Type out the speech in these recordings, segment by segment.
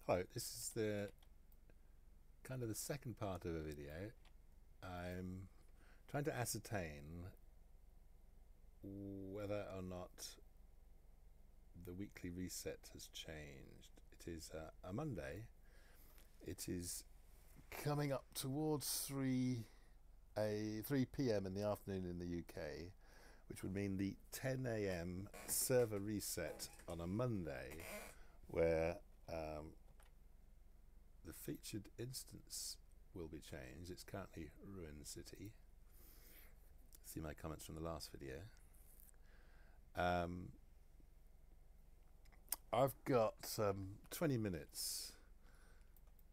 Hello, this is the kind of the second part of a video. I'm trying to ascertain whether or not the weekly reset has changed. It is a Monday. It is coming up towards 3 p.m. in the afternoon in the UK, which would mean the 10 a.m. server reset on a Monday, where the featured instance will be changed. It's currently Ruin City. See my comments from the last video. I've got 20 minutes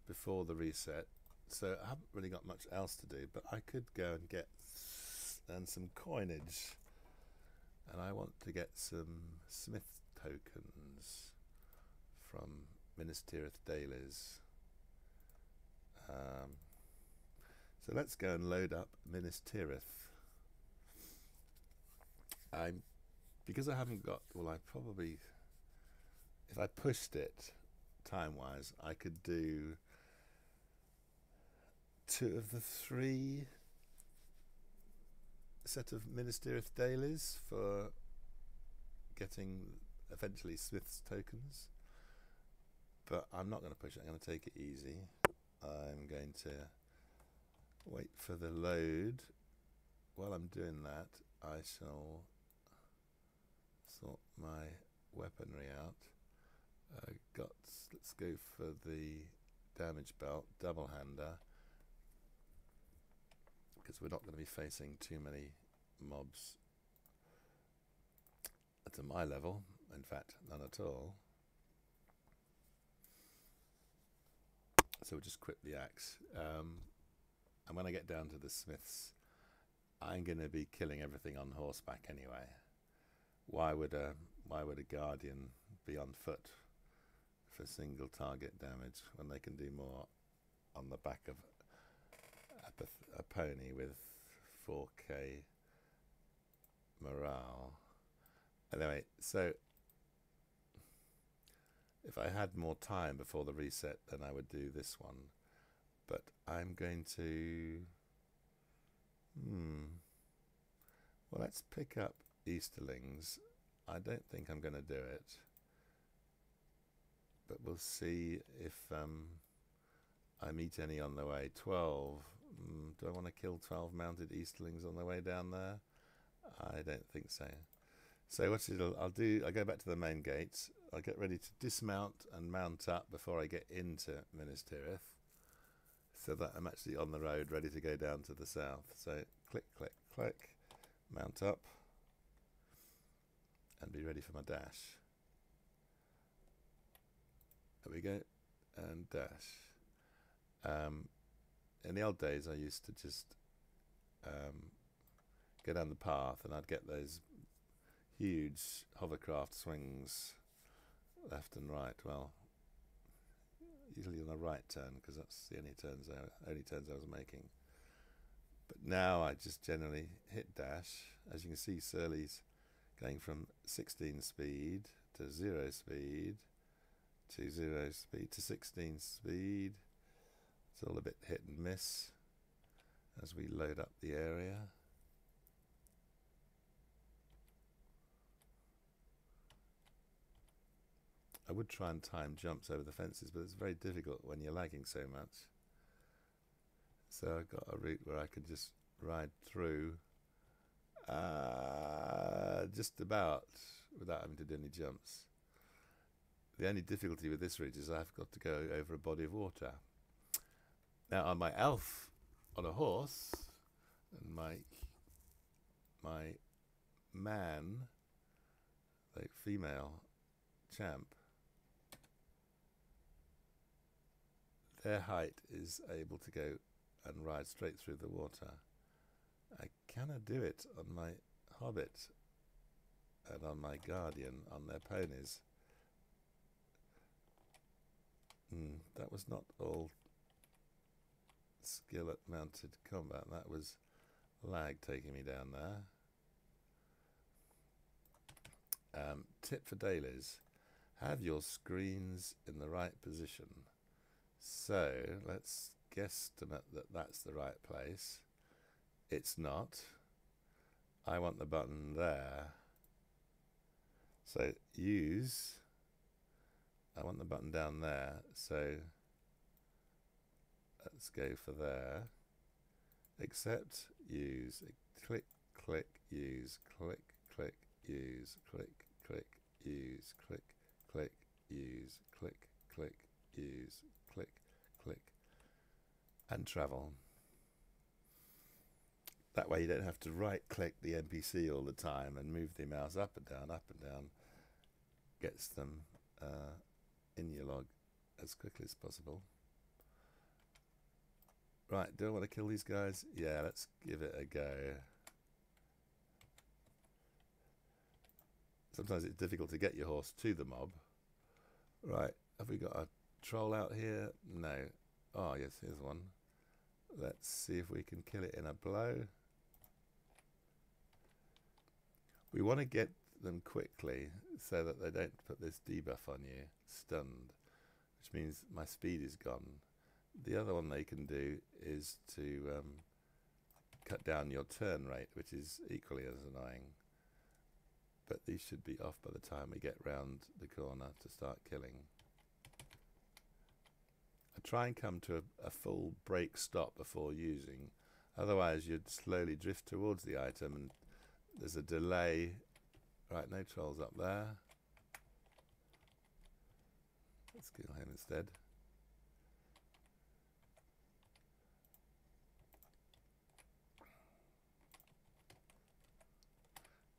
before the reset, so I haven't really got much else to do, but I could go and get some coinage, and I want to get some Smith tokens from Minas Tirith dailies. So let's go and load up Minas Tirith. Because I haven't got, well, I probably, if I pushed it time-wise, I could do 2 of the 3 set of Minas Tirith dailies for getting eventually Smith's tokens. But I'm not going to push it. I'm going to take it easy. I'm going to wait for the load. While I'm doing that, I shall sort my weaponry out. Let's go for the damage belt, double hander, because we're not going to be facing too many mobs at my level. In fact, none at all. So we'll just equip the axe. And when I get down to the smiths, I'm going to be killing everything on horseback anyway. Why would a guardian be on foot for single target damage when they can do more on the back of a pony with 4k morale? Anyway, so if I had more time before the reset, then I would do this one. But I'm going to... Well, let's pick up Easterlings. I don't think I'm going to do it. But we'll see if I meet any on the way. 12. Do I want to kill 12 mounted Easterlings on the way down there? I don't think so. So what I'll do, I'll go back to the main gates. I'll get ready to dismount and mount up before I get into Minas Tirith, so that I'm actually on the road ready to go down to the south. So click, click, click, mount up, and be ready for my dash. There we go, and dash. In the old days, I used to just go down the path, and I'd get those huge hovercraft swings left and right. Well, usually on the right turn, because that's the only turns I was making. But now I just generally hit dash. As you can see, Surly's going from 16 speed to 0 speed to 0 speed to 16 speed. It's all a bit hit and miss as we load up the area. I would try and time jumps over the fences, but it's very difficult when you're lagging so much. So I've got a route where I could just ride through just about without having to do any jumps. The only difficulty with this route is I've got to go over a body of water. Now on my elf on a horse and my man, like female champ, their height is able to go and ride straight through the water. I cannot do it on my hobbit and on my guardian on their ponies. That was not all skill at mounted combat. That was lag taking me down there. Tip for dailies. Have your screens in the right position. So let's guesstimate that that's the right place. It's not. I want the button there. So use. I want the button down there. So let's go for there. Accept, use, click, click, use, click, click, use, click, click, use, click, click, use, click, click, use, click, click, and travel. That way you don't have to right-click the NPC all the time and move the mouse up and down, gets them in your log as quickly as possible. Right, do I want to kill these guys? Yeah, let's give it a go. Sometimes it's difficult to get your horse to the mob. Right, have we got a troll out here? No. Oh, yes, here's one. Let's see if we can kill it in a blow. We want to get them quickly so that they don't put this debuff on you, stunned, which means my speed is gone. The other one they can do is to cut down your turn rate, which is equally as annoying. But these should be off by the time we get round the corner to start killing. I try and come to a full break stop before using, otherwise you'd slowly drift towards the item and there's a delay. Right, no trolls up there. Let's kill him instead.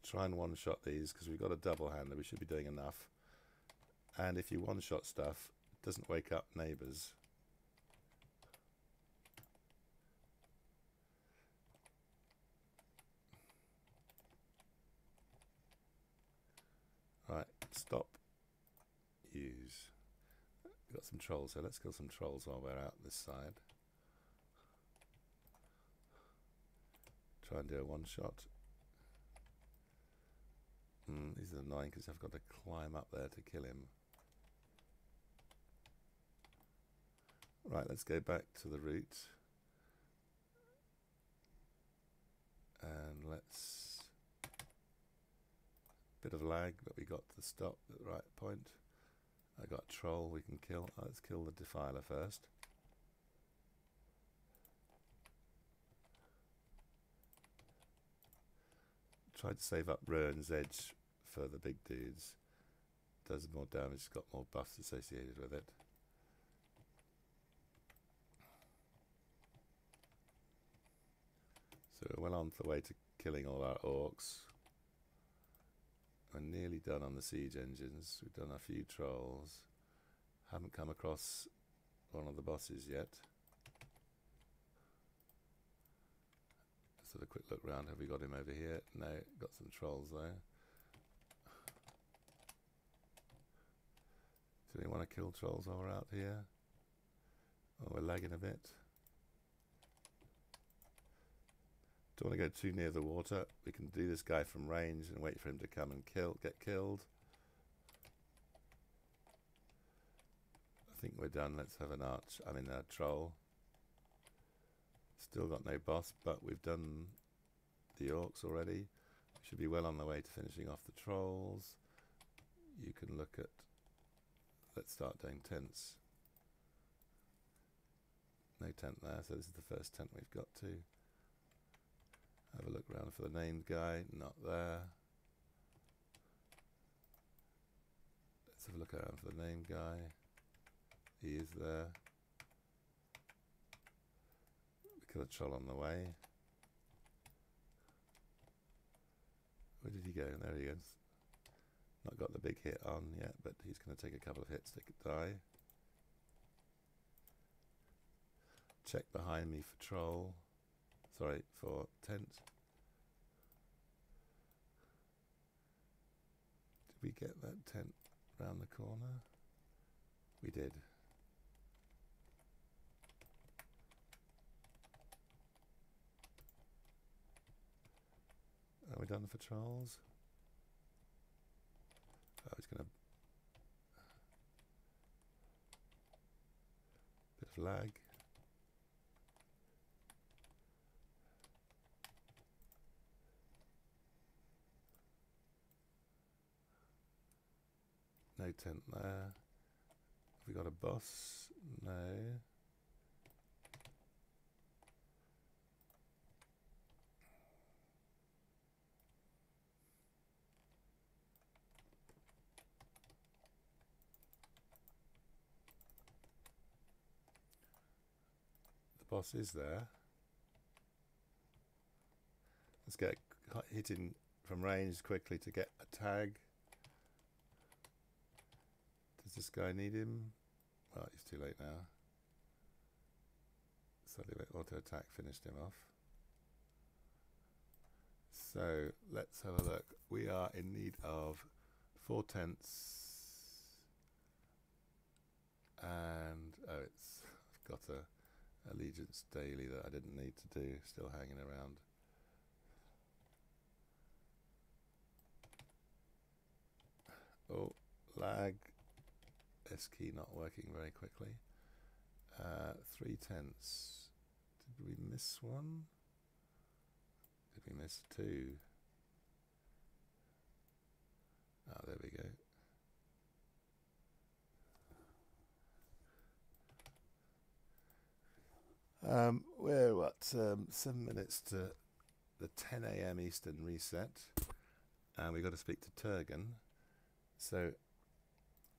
Try and one-shot these because we've got a double-hander. We should be doing enough. And if you one-shot stuff, it doesn't wake up neighbours. Right, stop, use. We've got some trolls here. Let's kill some trolls while we're out this side. Try and do a one-shot. These are annoying because I've got to climb up there to kill him. Right, let's go back to the route. And let's... Bit of lag, but we got to stop at the right point. I got a troll we can kill. Let's kill the defiler first. Tried to save up Rowan's Edge for the big dudes. Does more damage, it's got more buffs associated with it. So we're well on the way to killing all our orcs. We're nearly done on the siege engines. We've done a few trolls. Haven't come across one of the bosses yet. Let's have a quick look round. Have we got him over here? No, got some trolls there. Do we want to kill trolls while we're out here? Oh, we're lagging a bit. Don't want to go too near the water. We can do this guy from range and wait for him to come and get killed. I think we're done. Let's have a troll. Still got no boss, but we've done the orcs already. We should be well on the way to finishing off the trolls. You can look at... Let's start doing tents. No tent there, so this is the first tent we've got to. Have a look around for the named guy, not there. Let's have a look around for the named guy. He is there. We kill a troll on the way. Where did he go? There he is. Not got the big hit on yet, but he's going to take a couple of hits to die. Check behind me for troll. Sorry, for tent. Did we get that tent round the corner? We did. Are we done for trolls? Oh, he's going to of lag. No tent there. Have we got a boss? No. The boss is there. Let's get hitting from range quickly to get a tag. Does this guy need him? Well, he's too late now. Suddenly auto attack finished him off. So let's have a look. We are in need of 4 tents, and I've got a allegiance daily that I didn't need to do, still hanging around. Oh, lag. S key not working very quickly. 3 tents. Did we miss one? Did we miss 2? Oh, there we go. We're what, 7 minutes to the 10 AM Eastern reset, and we've got to speak to Turgan. So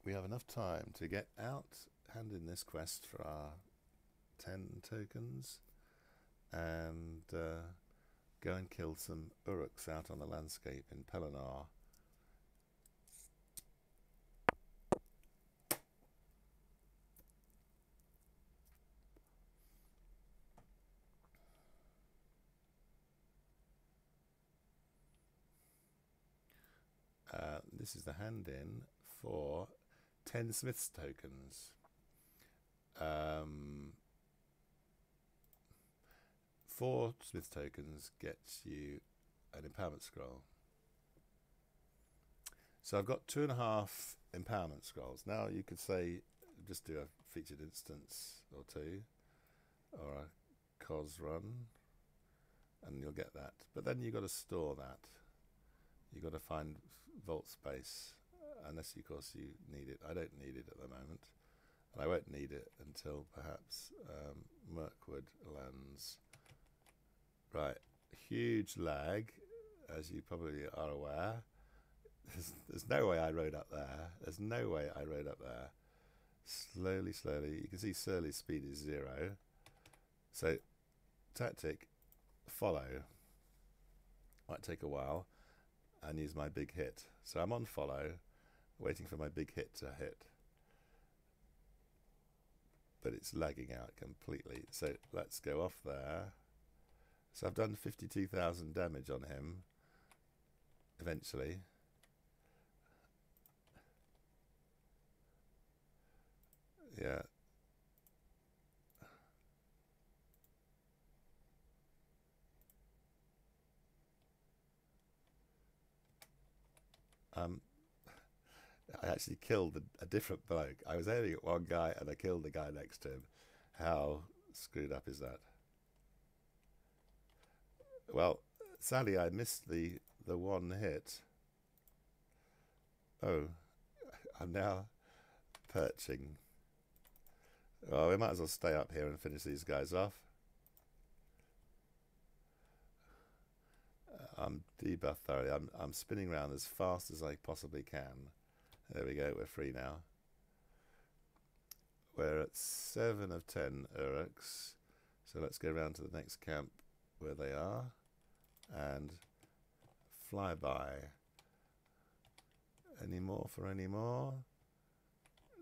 we have enough time to get out, hand in this quest for our 10 tokens, and go and kill some Uruks out on the landscape in Pelennor. This is the hand in for 10 Smith's tokens. 4 Smith tokens gets you an empowerment scroll. So I've got 2.5 empowerment scrolls. Now you could say just do a featured instance or 2, or a cos run, and you'll get that. But then you've got to store that. You've got to find vault space, unless of course you need it. I don't need it at the moment, and I won't need it until perhaps Mirkwood lands. Right, huge lag, as you probably are aware. There's no way I rode up there. There's no way I rode up there. Slowly, slowly. You can see Surly's speed is 0. So, tactic, follow. Might take a while, and use my big hit. So I'm on follow, waiting for my big hit to hit. But it's lagging out completely. So let's go off there. So I've done 52,000 damage on him, eventually. Yeah. I actually killed a different bloke. I was aiming at one guy and I killed the guy next to him. How screwed up is that? Well, sadly I missed the one hit. Oh, I'm now perching. Well, we might as well stay up here and finish these guys off. I'm debuffed thoroughly. I'm spinning around as fast as I possibly can. There we go, we're free now. We're at 7 of 10 Uruks. So let's go around to the next camp where they are and fly by. Any more for any more?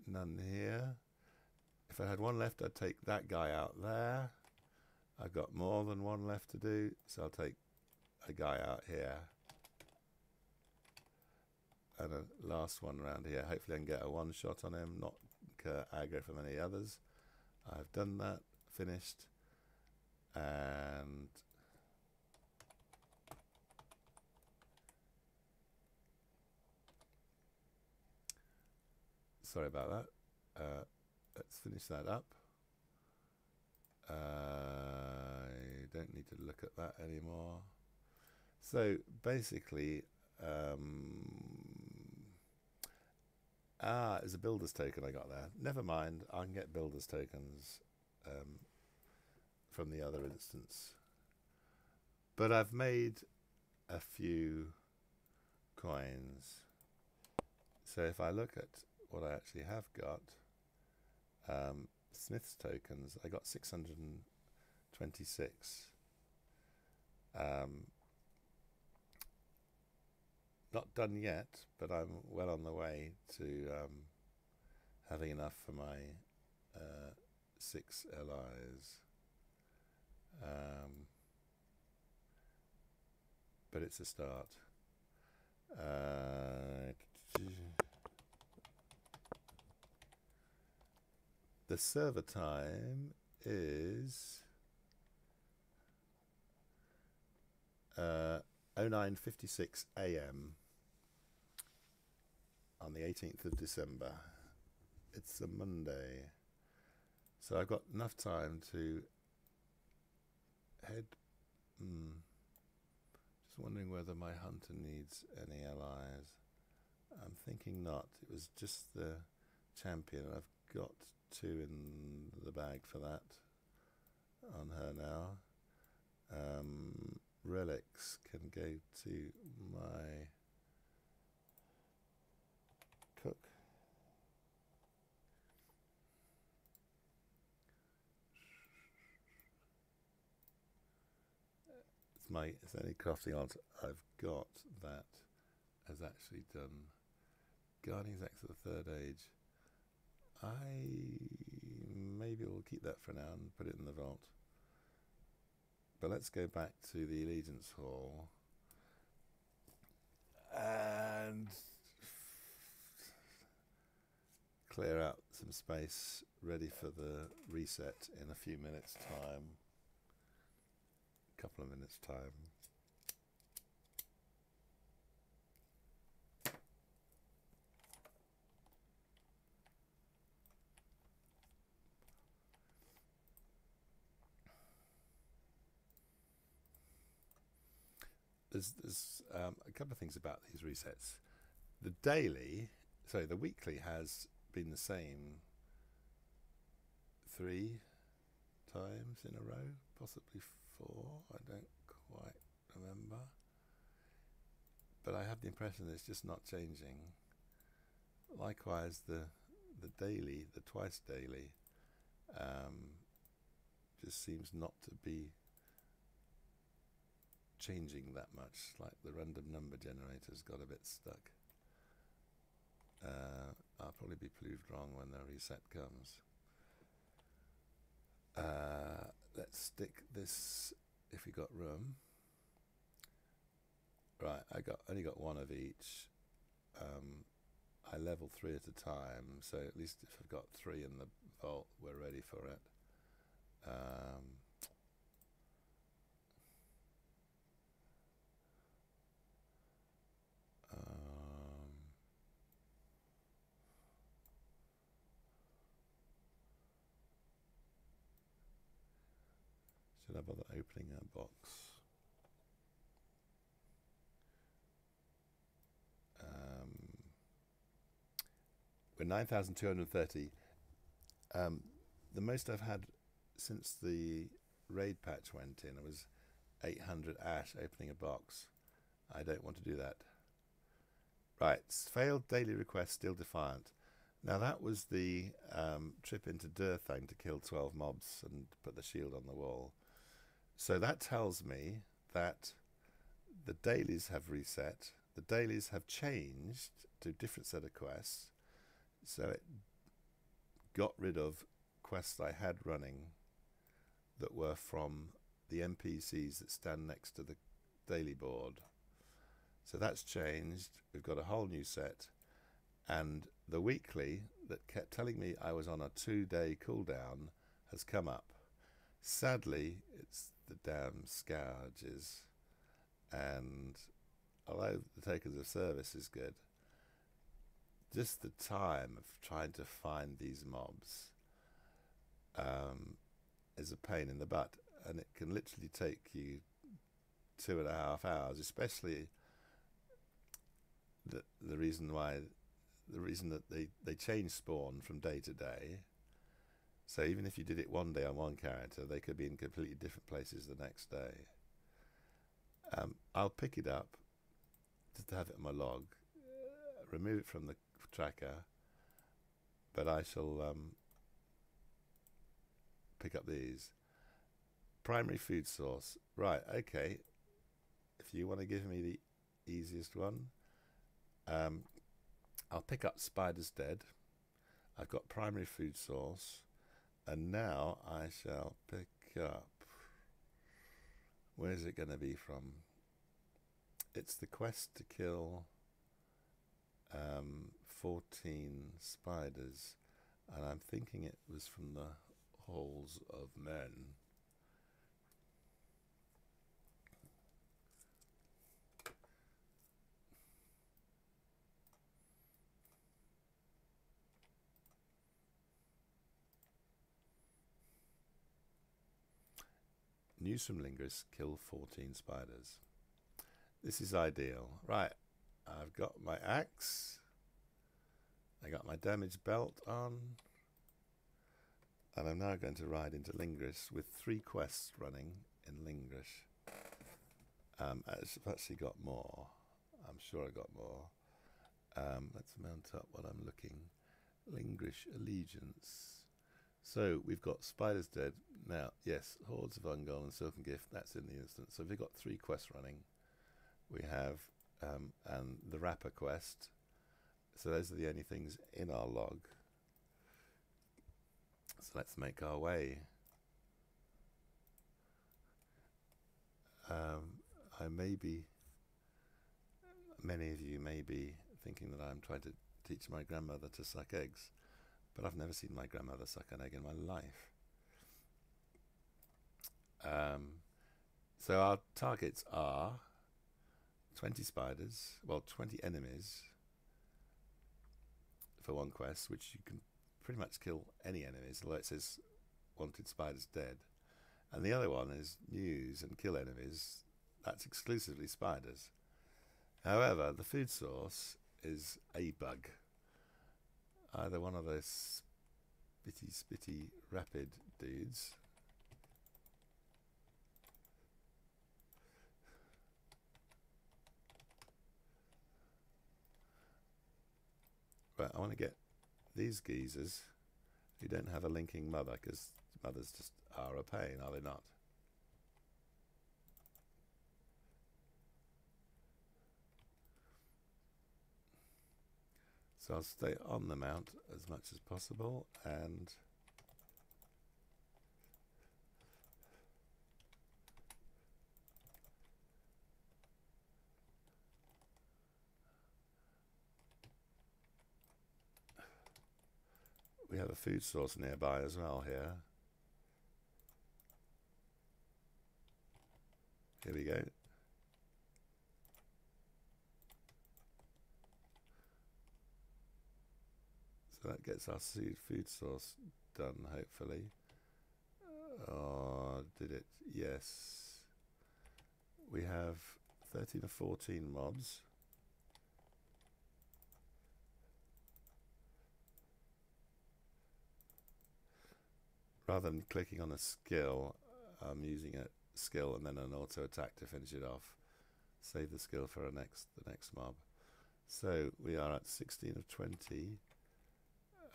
None here. If I had one left, I'd take that guy out there. I've got more than one left to do, so I'll take a guy out here. And a last one around here. Hopefully I can get a one shot on him, not aggro from any others. I've done that, finished, and sorry about that. Let's finish that up. I don't need to look at that anymore. So basically, it's a builder's token I got there. Never mind, I can get builder's tokens from the other instance. But I've made a few coins. So if I look at what I actually have got, Smith's tokens, I got 626. Not done yet, but I'm well on the way to having enough for my 6 LIs. But it's a start. The server time is 09:56 AM on the 18th of December. It's a Monday, so I've got enough time to head. Just wondering whether my hunter needs any allies. I'm thinking not. It was just the champion. I've got 2 in the bag for that on her now. Relics can go to my cook. It's the only crafting art I've got that has actually done Guardian's Axe of the Third Age. Maybe will keep that for now and put it in the vault. But let's go back to the Allegiance Hall and clear out some space ready for the reset in a few minutes' time. A couple of minutes' time. There's a couple of things about these resets. The weekly has been the same 3 times in a row, possibly 4. I don't quite remember, but I have the impression it's just not changing. Likewise, the daily, the twice daily, just seems not to be changing that much. Like the random number generator's got a bit stuck. I'll probably be proved wrong when the reset comes. Let's stick this if we got room. Right, only got 1 of each. I level 3 at a time, so at least if I've got 3 in the vault, we're ready for it. Should I bother opening a box? We're 9,230. The most I've had since the raid patch went in, it was 800 ash opening a box. I don't want to do that. Right, failed daily request, still defiant. Now that was the trip into Durthang to kill 12 mobs and put the shield on the wall. So that tells me that the dailies have reset. The dailies have changed to a different set of quests. So it got rid of quests I had running that were from the NPCs that stand next to the daily board. So that's changed. We've got a whole new set. And the weekly that kept telling me I was on a 2-day cooldown has come up. Sadly, it's the damn scourges. And although the takers of service is good, just the time of trying to find these mobs is a pain in the butt, and it can literally take you 2.5 hours, especially the reason that they change spawn from day to day. So even if you did it one day on one character, they could be in completely different places the next day. I'll pick it up just to have it on my log, remove it from the tracker, but I shall pick up these. Primary food source. Right, okay. If you want to give me the easiest one, I'll pick up Spider's Dead. I've got primary food source, and now I shall pick up, where's it going to be from? It's the quest to kill 14 spiders, and I'm thinking it was from the Halls of Men. News from Lingris, kill 14 spiders. This is ideal. Right, I've got my axe, I got my damage belt on, and I'm now going to ride into Lingris with 3 quests running in Lingris. I've actually got more. I'm sure I got more. Let's mount up while I'm looking. Lingris Allegiance. So we've got Spider's Dead. Now, yes, Hordes of Ungol and Silken Gift, that's in the instance. So we've got 3 quests running. We have and the Rapper quest. So those are the only things in our log. So let's make our way. Many of you may be thinking that I'm trying to teach my grandmother to suck eggs, but I've never seen my grandmother suck an egg in my life. So our targets are 20 spiders, well, 20 enemies for one quest, which you can pretty much kill any enemies, although it says wanted spiders dead. And the other one is news and kill enemies. That's exclusively spiders. However, the food source is a bug. Either one of those spitty rapid dudes, but I want to get these geezers who don't have a linking mother, because mothers just are a pain, are they not? So I'll stay on the mount as much as possible, and we have a food source nearby as well here. Here we go. So that gets our food source done, hopefully. Oh, did it? Yes. We have 13 or 14 mobs. Rather than clicking on a skill, I'm using a skill and then an auto attack to finish it off. Save the skill for the next mob. So we are at 16 of 20.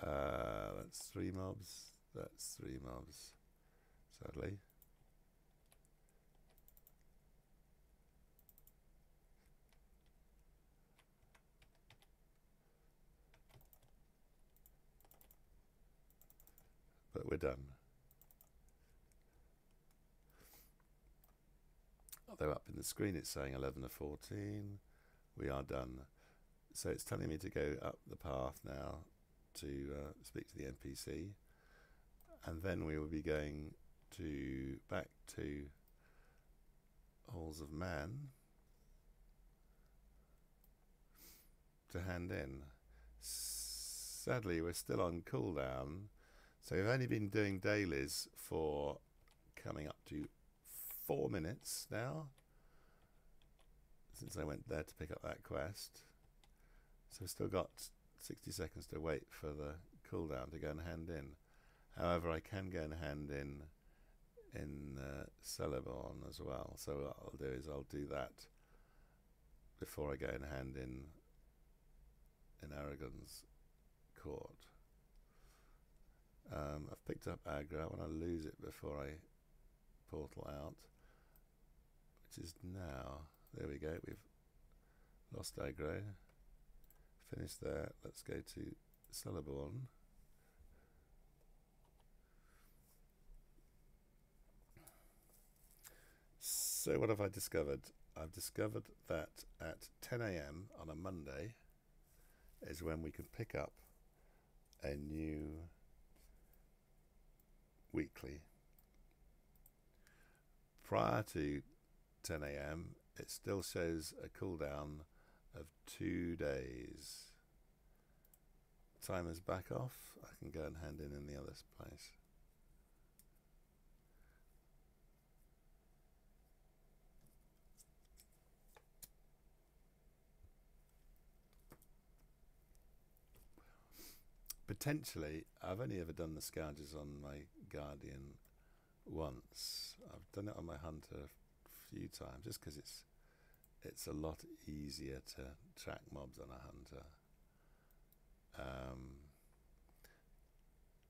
That's 3 mobs. That's 3 mobs, sadly. But we're done. Although up in the screen it's saying 11 of 14. We are done. So it's telling me to go up the path now to speak to the NPC, and then we will be going back to Halls of Man to hand in. Sadly, we're still on cooldown, so we've only been doing dailies for coming up to 4 minutes now since I went there to pick up that quest. So I've still got 60 seconds to wait for the cooldown to go and hand in. However, I can go and hand in Celeborn as well. So what I'll do is I'll do that before I go and hand in Aragon's court. I've picked up aggro. I want to lose it before I portal out, which is now. There we go. We've lost aggro. Finished there. Let's go to Celeborn. So what have I discovered? I've discovered that at 10 AM on a Monday is when we can pick up a new weekly. Prior to 10 AM, it still shows a cooldown of 2 days. Timer's back off. I can go and hand in the other place. Potentially, I've only ever done the scourges on my Guardian once. I've done it on my Hunter a few times, just because it's a lot easier to track mobs on a Hunter.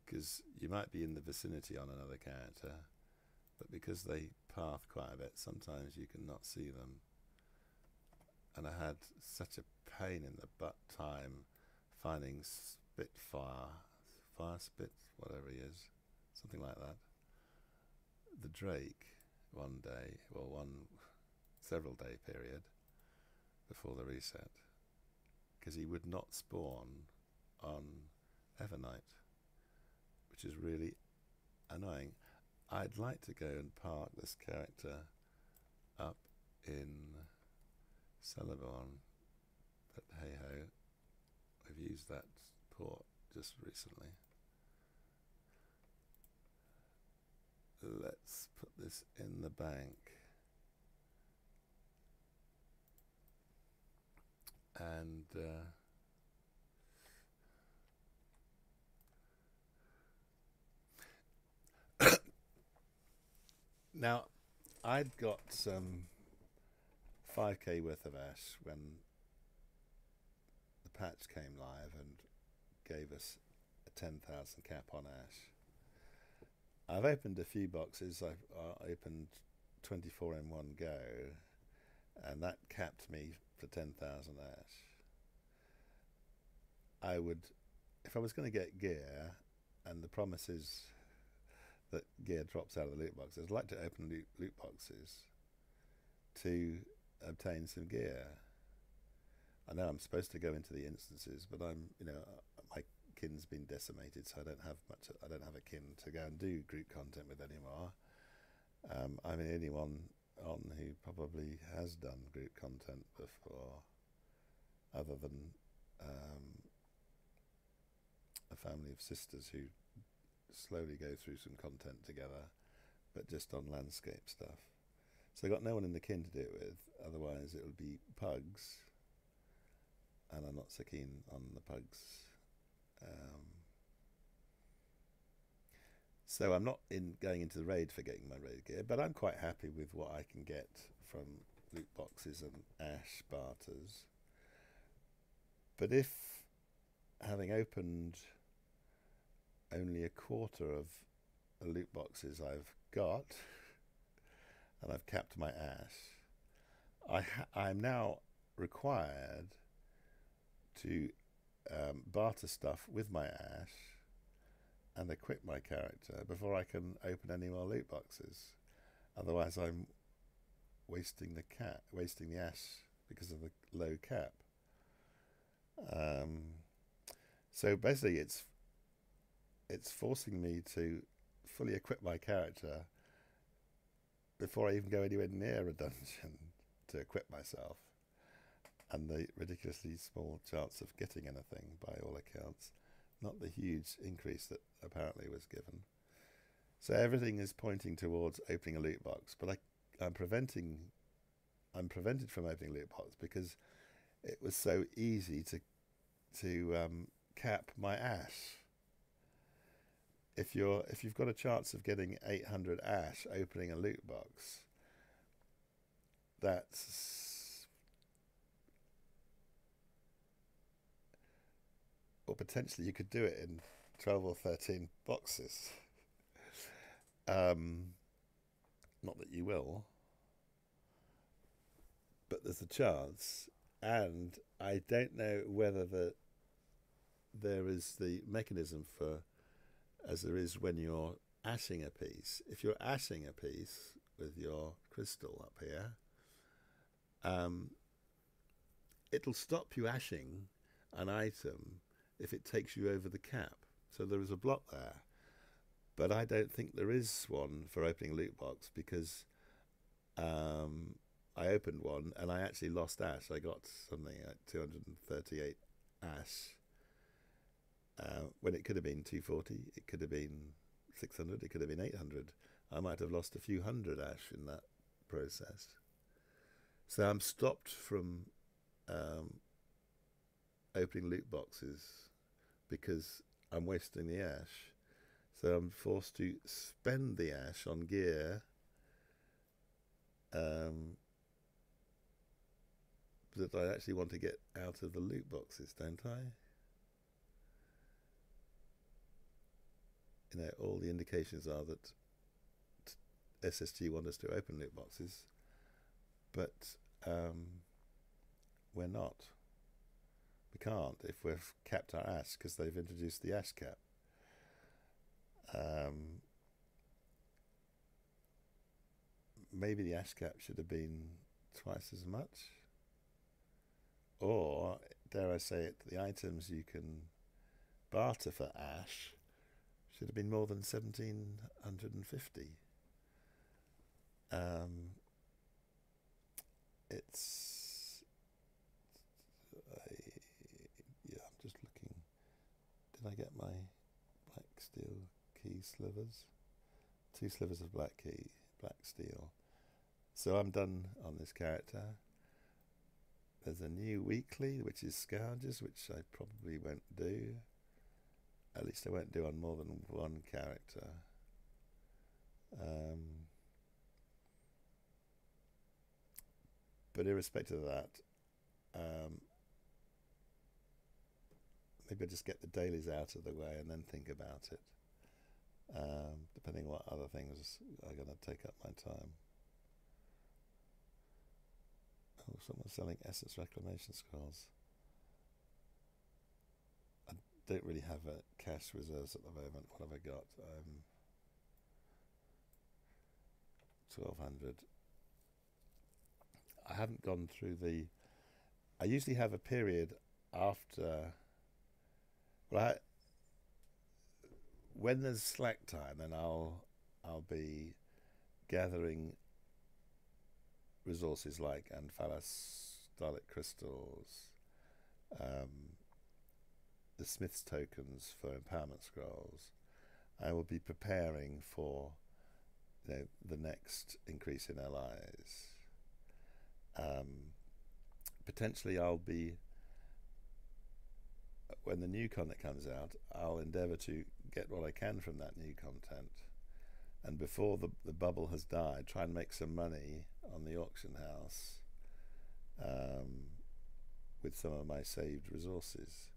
Because you might be in the vicinity on another character, but because they path quite a bit, sometimes you can not see them. And I had such a pain in the butt time finding Fire Spit, whatever he is, something like that. The Drake one day, well, several day period before the reset, because he would not spawn on Evernight, which is really annoying. I'd like to go and park this character up in Celeborn, but hey ho, I've used that port just recently. Let's put this in the bank. And now I'd got some 5k worth of ash when the patch came live and gave us a 10,000 cap on ash. I've opened a few boxes. I've opened 24 in one go, and that capped me for 10,000 ash. I would, if I was going to get gear, and the promise is that gear drops out of the loot boxes, I'd like to open loot boxes to obtain some gear. I know I'm supposed to go into the instances, but my kin's been decimated, so I don't have a kin to go and do group content with anymore. I'm the only one on who probably has done group content before, other than a family of sisters who slowly go through some content together, but just on landscape stuff. So I got no one in the kin to do it with, otherwise it would be pugs, and I'm not so keen on the pugs. So I'm not going into the raid for getting my raid gear, but I'm quite happy with what I can get from loot boxes and ash barters. But if, having opened only a quarter of the loot boxes I've got, and I've capped my ash, I'm now required to barter stuff with my ash and equip my character before I can open any more loot boxes. Otherwise I'm wasting the ash because of the low cap. So basically it's forcing me to fully equip my character before I even go anywhere near a dungeon to equip myself, and the ridiculously small chance of getting anything by all accounts, not the huge increase that apparently was given. So everything is pointing towards opening a loot box, but I'm prevented from opening a loot box because it was so easy to cap my ash. If you've got a chance of getting 800 ash opening a loot box, that's, or potentially you could do it in 12 or 13 boxes. Not that you will, but there's a chance, and I don't know whether there is the mechanism for, as there is when you're ashing a piece. If you're ashing a piece with your crystal up here, it'll stop you ashing an item if it takes you over the cap. So there is a block there. But I don't think there is one for opening a loot box because I opened one and I actually lost ash. I got something like 238 ash when it could have been 240, it could have been 600, it could have been 800. I might have lost a few hundred ash in that process. So I'm stopped from opening loot boxes because I'm wasting the ash. So I'm forced to spend the ash on gear that I actually want to get out of the loot boxes, don't I? You know, all the indications are that SSG want us to open loot boxes, but we're not. We can't if we've capped our ash because they've introduced the ash cap. Maybe the ash cap should have been twice as much, or dare I say it, the items you can barter for ash should have been more than 1,750. Yeah, I'm just looking. Did I get my black steel key slivers? 2 slivers of black steel. So I'm done on this character. There's a new weekly, which is Scourges, which I probably won't do. At least I won't do on more than one character. But irrespective of that, maybe I just get the dailies out of the way and then think about it, depending on what other things are going to take up my time. Oh, someone's selling Essence Reclamation Scrolls. I don't really have cash reserves at the moment. What have I got? 1,200. I haven't gone through I usually have a period after. When there's slack time, then I'll be gathering resources like Amphalos, Starlit Crystals, the Smith's tokens for empowerment scrolls. I will be preparing for the next increase in allies. Potentially I'll be, when the new content comes out, I'll endeavour to get what I can from that new content, and before the bubble has died, try and make some money on the auction house with some of my saved resources.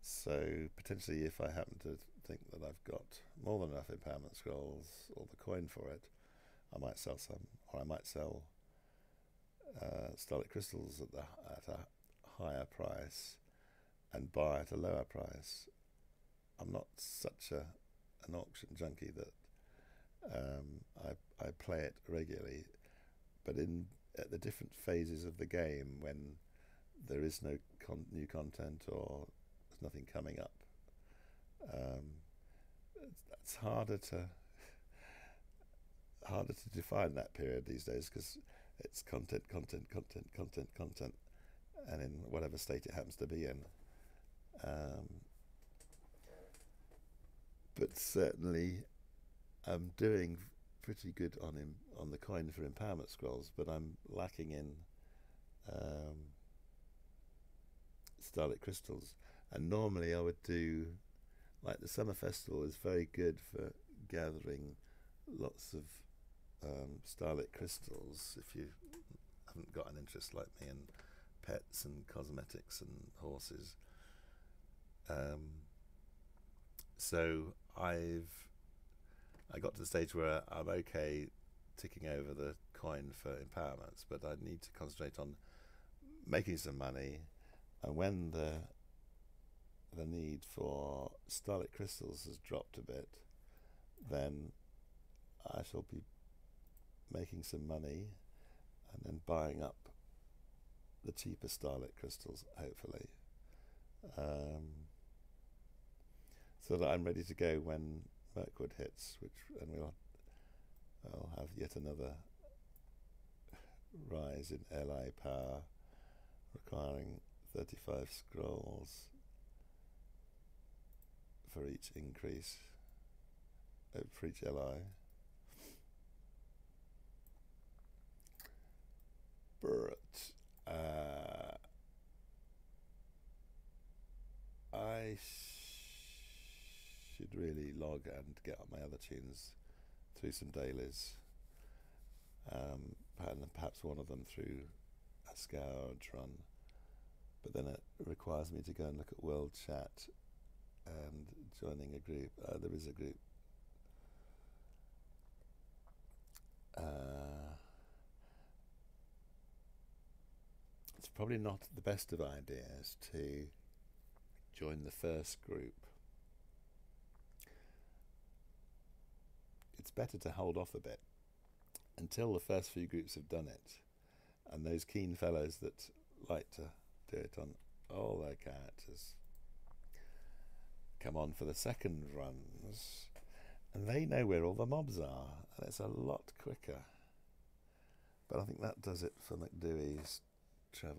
So potentially, if I happen to think that I've got more than enough empowerment scrolls or the coin for it, I might sell some, or I might sell Starlit Crystals at a higher price and buy at a lower price. I'm not such an auction junkie that I play it regularly, but at the different phases of the game, when there is no new content or there's nothing coming up, it's harder to define that period these days, because it's content, and in whatever state it happens to be in. But certainly I'm doing pretty good on the coin for empowerment scrolls, but I'm lacking in starlit crystals. And normally I would do, like, the summer festival is very good for gathering lots of starlit crystals if you haven't got an interest like me in pets and cosmetics and horses. So I got to the stage where I'm okay ticking over the coin for empowerments, but I need to concentrate on making some money, and when the need for starlit crystals has dropped a bit, then I shall be making some money and then buying up the cheaper starlit crystals, hopefully, so that I'm ready to go when Mirkwood hits, and I'll have yet another rise in LI power, requiring 35 scrolls for each increase, for each LI. But I should really log and get up my other tunes through some dailies, and perhaps one of them through a Scourge run. But then it requires me to go and look at World Chat and joining a group. There is a group. It's probably not the best of ideas to join the first group. It's better to hold off a bit until the first few groups have done it, and those keen fellows that like to do it on all their characters come on for the second runs, and they know where all the mobs are, and it's a lot quicker. But I think that does it for McDewey's travel